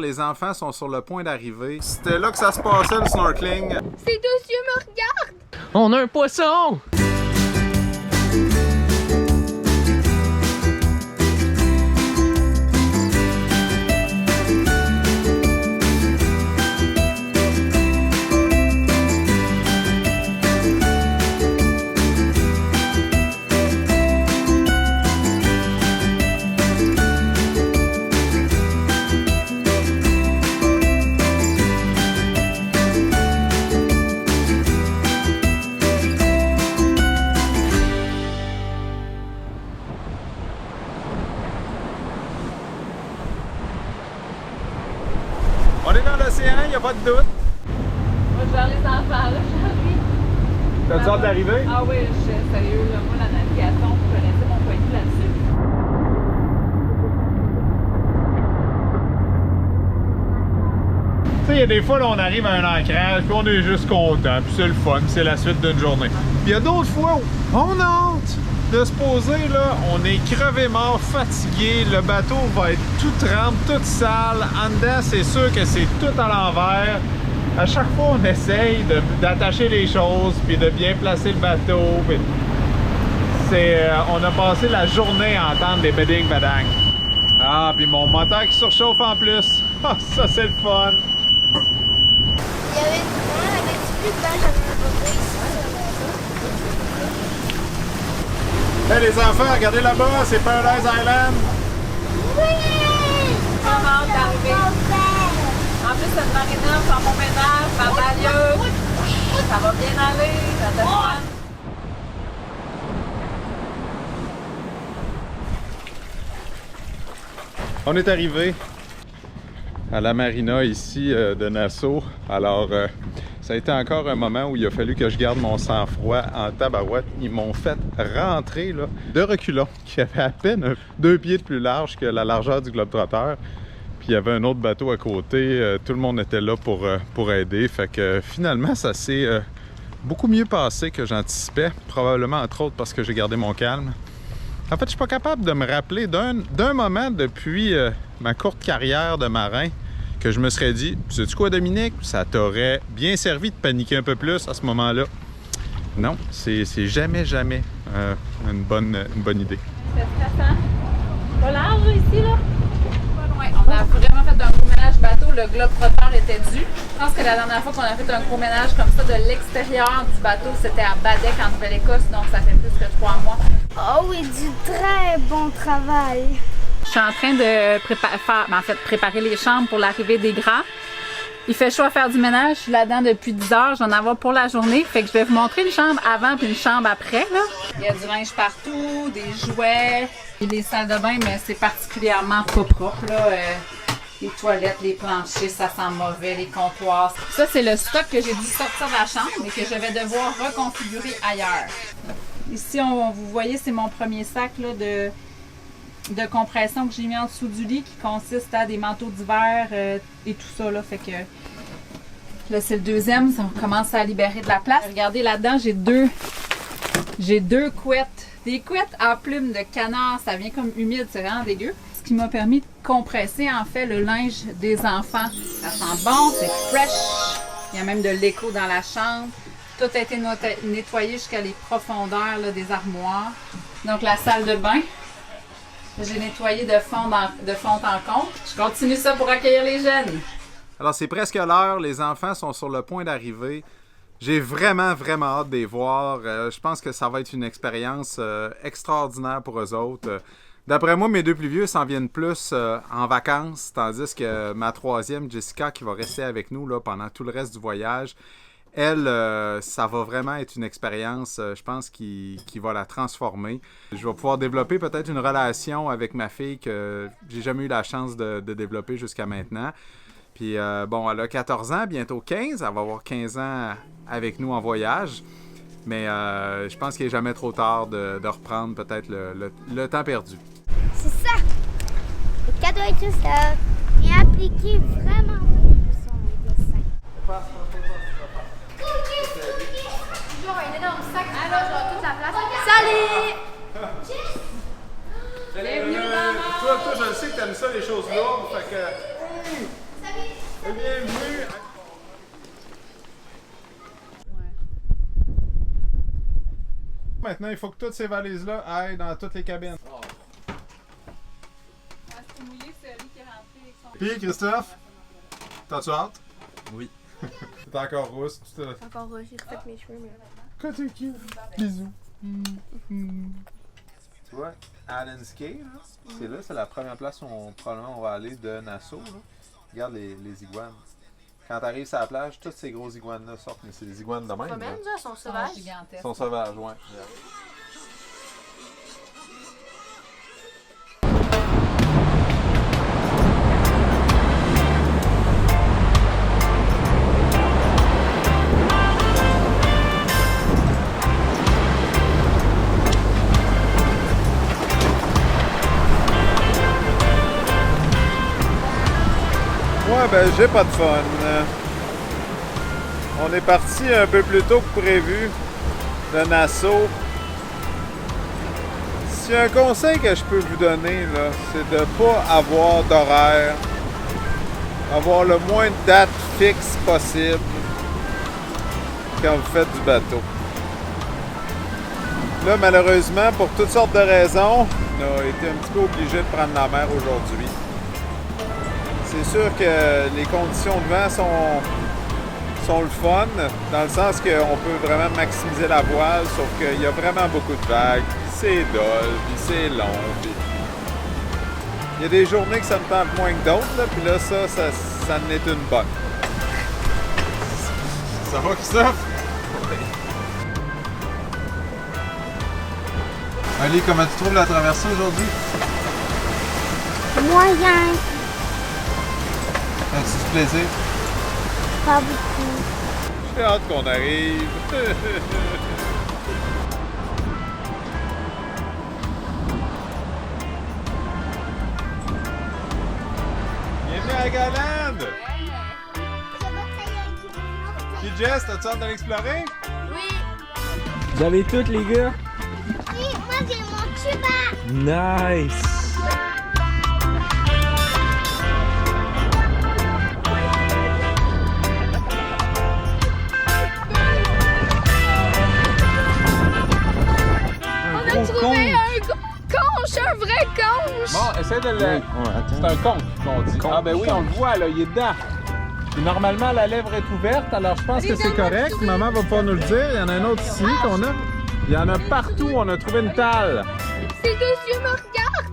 Les enfants sont sur le point d'arriver. C'était là que ça se passait, le snorkeling. Ces deux yeux me regardent! On a un poisson! On est dans l'océan, il n'y a pas de doute. Moi, je gère les enfants, là, j'arrive. T'as-tu hâte d'arriver? Ah oui, je suis sérieux, là. Moi, la navigation, je connaissais mon point de vue là-dessus. Tu sais, il y a des fois, là, on arrive à un ancrage, puis on est juste content, puis c'est le fun, puis c'est la suite d'une journée. Puis il y a d'autres fois où on a hâte de se poser, là, on est crevé mort, fatigué, le bateau va être tout trempe, tout sale, en dedans, c'est sûr que c'est tout à l'envers. À chaque fois, on essaye d'attacher les choses, puis de bien placer le bateau, puis on a passé la journée à entendre des beding badang. Ah, puis mon moteur qui surchauffe en plus. Ah, ça c'est le fun. Il y avait plus de balles, j'avais un peu ici. Hey les enfants, regardez là-bas, c'est Paradise Island. Oui! Vraiment hâte d'arriver. En plus, cette marina, faire mon ménage, ma balieuse. Ça va bien aller, ça te fun. On est arrivé à la marina ici de Nassau. Alors, ça a été encore un moment où il a fallu que je garde mon sang-froid en tabarouette. Ils m'ont fait rentrer là, de reculons qui avait à peine 2 pieds de plus large que la largeur du Globetrotter. Puis il y avait un autre bateau à côté. Tout le monde était là pour aider. Fait que finalement, ça s'est beaucoup mieux passé que j'anticipais. Probablement, entre autres, parce que j'ai gardé mon calme. En fait, je suis pas capable de me rappeler d'un moment depuis ma courte carrière de marin que je me serais dit, sais-tu quoi, Dominique? Ça t'aurait bien servi de paniquer un peu plus à ce moment-là. Non, c'est jamais une bonne idée. C'est stressant. Pas large ici, là? Pas loin. On a vraiment fait un gros ménage bateau. Le Globetrotter était dû. Je pense que la dernière fois qu'on a fait un gros ménage comme ça de l'extérieur du bateau, c'était à Baddeck en Nouvelle-Écosse, donc ça fait plus que 3 mois. Oh oui, du très bon travail. Je suis en train de préparer les chambres pour l'arrivée des grands. Il fait chaud à faire du ménage. Je suis là-dedans depuis 10 heures. J'en avoir pour la journée. Fait que je vais vous montrer une chambre avant puis une chambre après. Là. Il y a du linge partout, des jouets. Et les salles de bain, mais c'est particulièrement pas propre. Là. Les toilettes, les planchers, ça sent mauvais, les comptoirs. Ça, c'est le stock que j'ai dû sortir de la chambre et que je vais devoir reconfigurer ailleurs. Ici, vous voyez, c'est mon premier sac là, de compression que j'ai mis en dessous du lit qui consiste à des manteaux d'hiver et tout ça. Là, fait que là, c'est le deuxième. Ça commence à libérer de la place. Regardez là-dedans, j'ai deux couettes. Des couettes en plumes de canard. Ça vient comme humide, c'est vraiment dégueu. Ce qui m'a permis de compresser en fait le linge des enfants. Ça sent bon, c'est fresh. Il y a même de l'écho dans la chambre. Tout a été nettoyé jusqu'à les profondeurs là, des armoires. Donc la salle de bain. J'ai nettoyé de fond en comble. Je continue ça pour accueillir les jeunes. Alors c'est presque l'heure, les enfants sont sur le point d'arriver. J'ai vraiment hâte de les voir. Je pense que ça va être une expérience extraordinaire pour eux autres. D'après moi, mes deux plus vieux s'en viennent plus en vacances, tandis que ma troisième, Jessica, qui va rester avec nous là, pendant tout le reste du voyage, elle, ça va vraiment être une expérience, je pense, qui va la transformer. Je vais pouvoir développer peut-être une relation avec ma fille que j'ai jamais eu la chance de développer jusqu'à maintenant. Puis, bon, elle a 14 ans, bientôt 15. Elle va avoir 15 ans avec nous en voyage. Mais je pense qu'il n'est jamais trop tard de reprendre peut-être le temps perdu. C'est ça. Le cadeau est tout ça. Et appliquer vraiment son dessin. Toujours un énorme sac. Alors, j'aurai toute la place. Salut! Bienvenue dans toi, je sais que t'aimes ça, les choses lourdes. Fait que Bienvenue! Maintenant, il faut que toutes ces valises-là aillent dans toutes les cabines. Puis, Christophe, t'as-tu hâte? Oui. T'es encore rousse. Encore j'ai refait mes cheveux, mais... Quand t'es cute. Bisous. Tu vois, Allen's Cay, c'est la première place où probablement on va aller de Nassau. Là. Regarde les iguanes. Quand t'arrives sur la plage, tous ces gros iguanes-là sortent, mais c'est des iguanes de même. Promène, Là. sont sauvages. Ils sont sauvages, ouais. Ouais, ben j'ai pas de fun. On est parti un peu plus tôt que prévu de Nassau. Si un conseil que je peux vous donner, là, c'est de pas avoir d'horaire, avoir le moins de dates fixes possible quand vous faites du bateau. Là, malheureusement, pour toutes sortes de raisons, on a été un petit peu obligé de prendre la mer aujourd'hui. C'est sûr que les conditions de vent sont le fun, dans le sens qu'on peut vraiment maximiser la voile, sauf qu'il y a vraiment beaucoup de vagues, c'est dole, puis c'est long. Puis... il y a des journées que ça me tente moins que d'autres, là, puis là, ça en est une bonne. Ça va, Christophe? Ali, comment tu trouves la traversée aujourd'hui? Moyen. As-tu du plaisir? Pas beaucoup. J'ai hâte qu'on arrive. Bienvenue à Galande! Puis Jess, t'as-tu hâte d'aller explorer? Oui. Vous avez toutes, les gars? Oui, moi j'ai mon tuba. Nice! Un vrai conche! Bon, essaie de le... C'est un conche qu'on dit. Ah ben oui, on le voit là, il est dedans. Puis normalement, la lèvre est ouverte, alors je pense que c'est correct. Maman va pouvoir nous le dire. Il y en a un autre ici qu'on a. Il y en a partout, on a trouvé une talle. Ces deux yeux me regardent!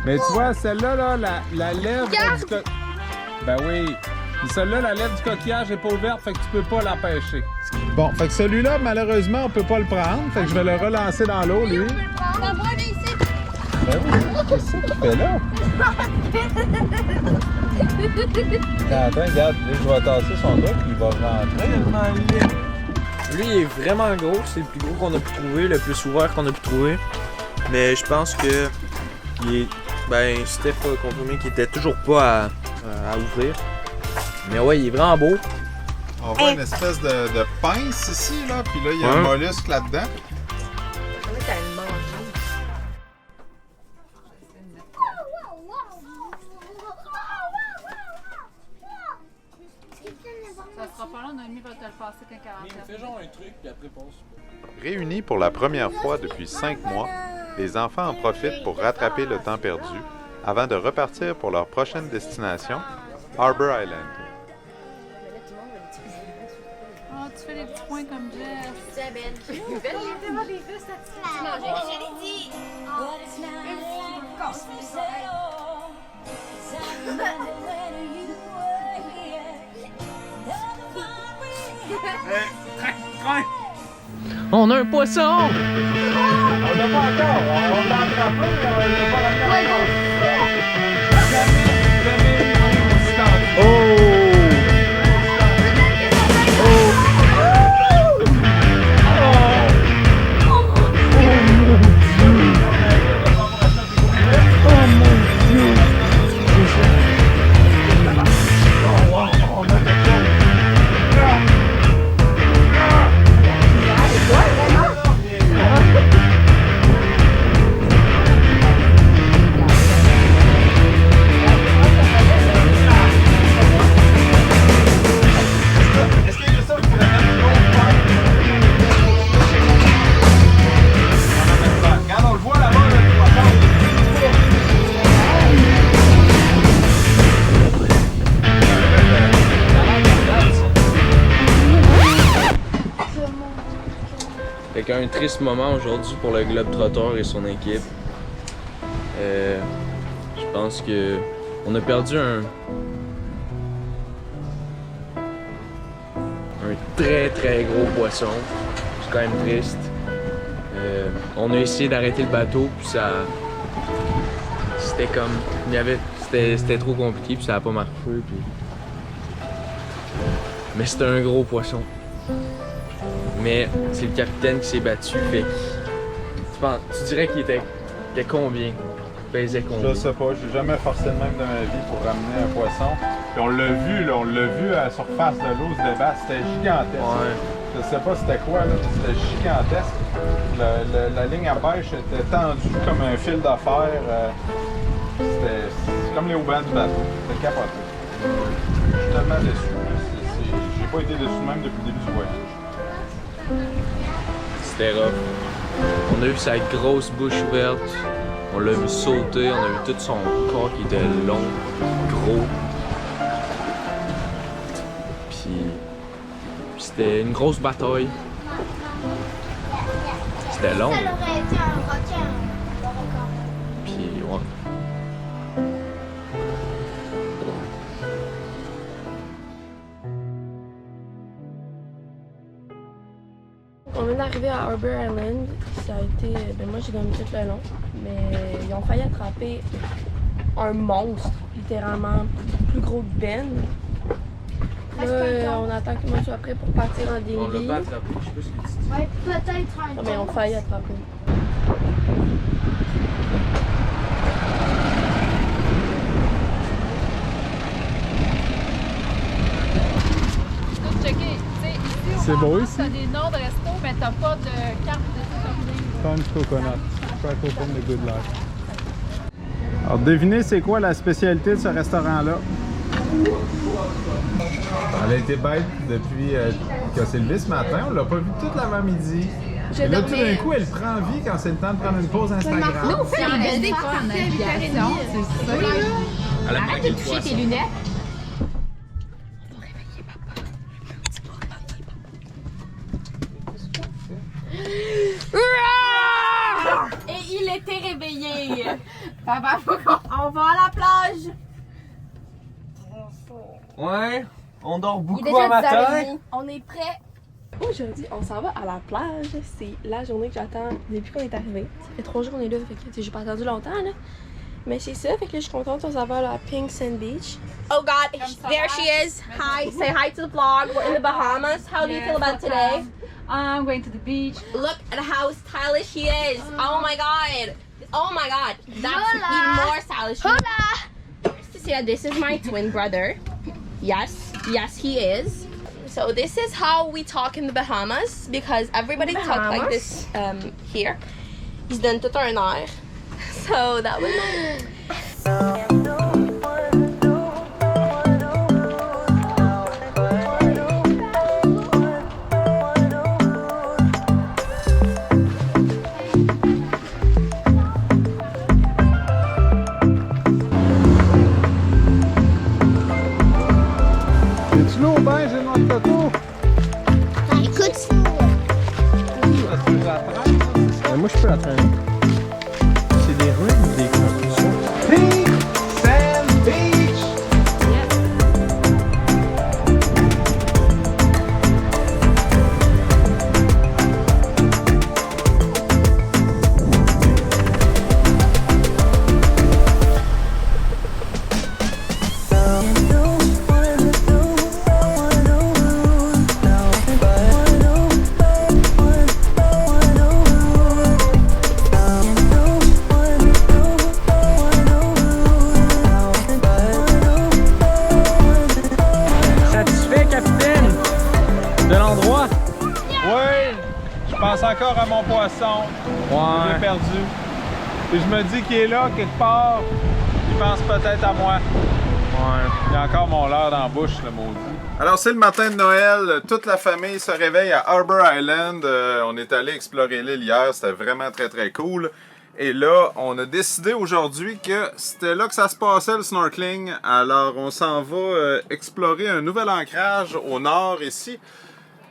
Mais tu vois, celle-là, là, la lèvre du coquillage... Ben oui. Puis celle-là, la lèvre du coquillage n'est pas ouverte, fait que tu peux pas la pêcher. Bon, fait que celui-là, malheureusement, on peut pas le prendre. Fait que je vais le relancer dans l'eau, lui. Ben oui, qu'est-ce qu'il fait là? Attends, regarde, là, je vais tasser son truc, puis il va rentrer. Lui, il est vraiment gros. C'est le plus gros qu'on a pu trouver, le plus ouvert qu'on a pu trouver. Mais je pense que Steph a confirmé qu'il était toujours pas à ouvrir. Mais ouais, il est vraiment beau. On voit une espèce de pince ici, là, puis là, il y a un mollusque là-dedans. Comment t'as le mangé? Ça sera pas long, Noémie va te le passer quand 40 ans. Fais genre un truc, puis après passe. Réunis pour la première fois depuis 5 mois, les enfants en profitent pour rattraper le temps perdu avant de repartir pour leur prochaine destination, Harbour Island. Oh, tu fais les petits points comme Jess. C'est belle. Je l'ai dit. On a un poisson! On l'a pas encore, on l'a attrapé, on l'a pas attrapé. quand même un triste moment aujourd'hui pour le Globetrotter et son équipe. Je pense que on a perdu un très très gros poisson. C'est quand même triste. On a essayé d'arrêter le bateau, puis ça. C'était comme. C'était trop compliqué, puis ça a pas marché. Puis... Mais c'était un gros poisson. Mais c'est le capitaine qui s'est battu, fait que. Tu dirais qu'il était combien? Il pesait combien? Je sais pas, j'ai jamais forcé de même de ma vie pour ramener un poisson. Puis on l'a vu, là, on l'a vu à la surface de l'eau se débattre, c'était gigantesque. Ouais. Je sais pas c'était quoi, là, mais c'était gigantesque. La ligne à pêche était tendue comme un fil d'affaires. C'est comme les haubans du bateau. C'était capoté. Je suis tellement déçu. J'ai pas été déçu même depuis le début du voyage. C'était rough. On a vu sa grosse bouche ouverte. On l'a vu sauter. On a vu tout son corps qui était long, gros. Puis c'était une grosse bataille. C'était long. Ça aurait été un requin. Puis ouais. On vient d'arriver à Harbour Island. Ça a été. Ben moi j'ai dormi tout le long. Mais ils ont failli attraper un monstre, littéralement plus gros que Ben. Là, on attend que moi soit prêt pour partir en On l'a dinghy. pas attrapé, je sais pas ce que tu dis. Ouais, peut-être un Non, mais ils ont failli attraper. C'est beau ici. T'as des noms de resto, mais t'as pas de carte de Punch coconut. Crack open the good life. Alors devinez c'est quoi la spécialité de ce restaurant-là? Elle a été bête depuis qu'elle s'est levée ce matin. On l'a pas vu toute l'avant-midi. Et là, tout d'un coup, elle prend vie quand c'est le temps de prendre une pause Instagram. on fait les des fois en navigation, c'est ça. Elle a Arrête manqué de de toucher poisson. tes lunettes. Et il était réveillé! Papa, faut qu'on... On va à la plage! Ouais, on dort Il est beaucoup à déjà 10 matin. h 30. On est prêt! Aujourd'hui, on s'en va à la plage. C'est la journée que j'attends depuis qu'on est arrivé. Ça fait 3 jours qu'on est là, fait que j'ai pas attendu longtemps là. Mais c'est ça, fait que là, je suis contente, on s'en va à la Pink Sand Beach. Oh God, there she is. Hi, say hi to the vlog. We're in the Bahamas. How do you feel about today? I'm going to the beach. Look at how stylish she is. Oh my God. Oh my God. That's Hola. even more stylish. Hola! Cecilia, this is my twin brother. Yes, yes he is. So this is how we talk in the Bahamas because everybody talks like this here. He's done tout un air. So that was Es-tu là au bain, j'ai notre photo? Écoute, Moi, je peux la traîner. C'est des ruines ou des constructions? Pink Sand Beach! Satisfait, capitaine, de l'endroit? Oui, je pense encore à mon poisson. Je l'ai perdu. Et je me dis qu'il est là quelque part. Il pense peut-être à moi. Ouais. Il a encore mon leurre dans la bouche, le maudit. Alors, c'est le matin de Noël. Toute la famille se réveille à Harbour Island. On est allé explorer l'île hier. C'était vraiment très, très cool. Et là, on a décidé aujourd'hui que c'était là que ça se passait, le snorkeling. Alors, on s'en va explorer un nouvel ancrage au nord ici.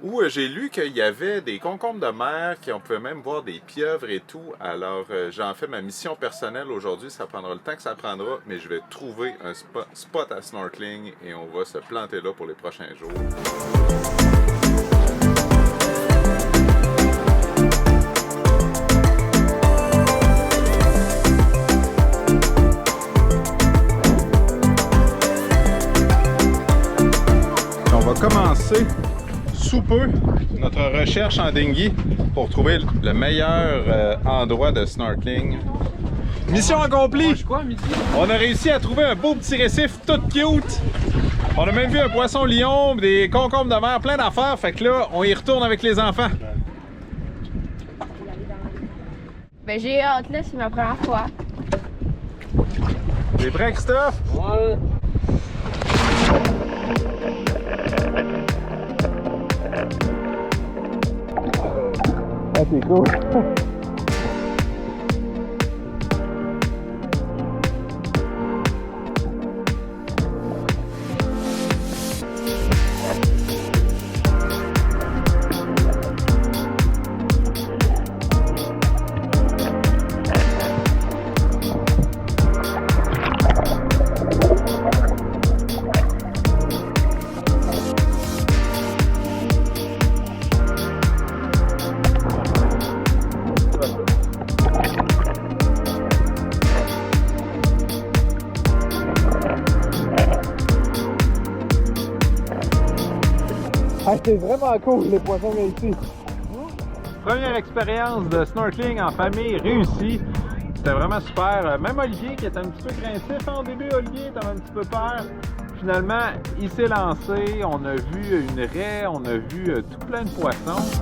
où j'ai lu qu'il y avait des concombres de mer, qu'on pouvait même voir des pieuvres et tout. Alors, j'en fais ma mission personnelle aujourd'hui. Ça prendra le temps que ça prendra, mais je vais trouver un spot à snorkeling et on va se planter là pour les prochains jours. On va commencer sous peu notre recherche en dinghy pour trouver le meilleur endroit de snorkeling. Mission accomplie! On a réussi à trouver un beau petit récif tout cute. On a même vu un poisson lion, des concombres de mer, plein d'affaires. Fait que là, on y retourne avec les enfants. Ben j'ai hâte là, c'est ma première fois. T'es prêt, Christophe? Ouais. Ah, c'est cool. Ah, c'est vraiment cool les poissons qu'il y a ici. Première expérience de snorkeling en famille réussie. C'était vraiment super. Même Olivier qui était un petit peu craintif au début, Olivier était un petit peu peur. Finalement, il s'est lancé. On a vu une raie, on a vu tout plein de poissons.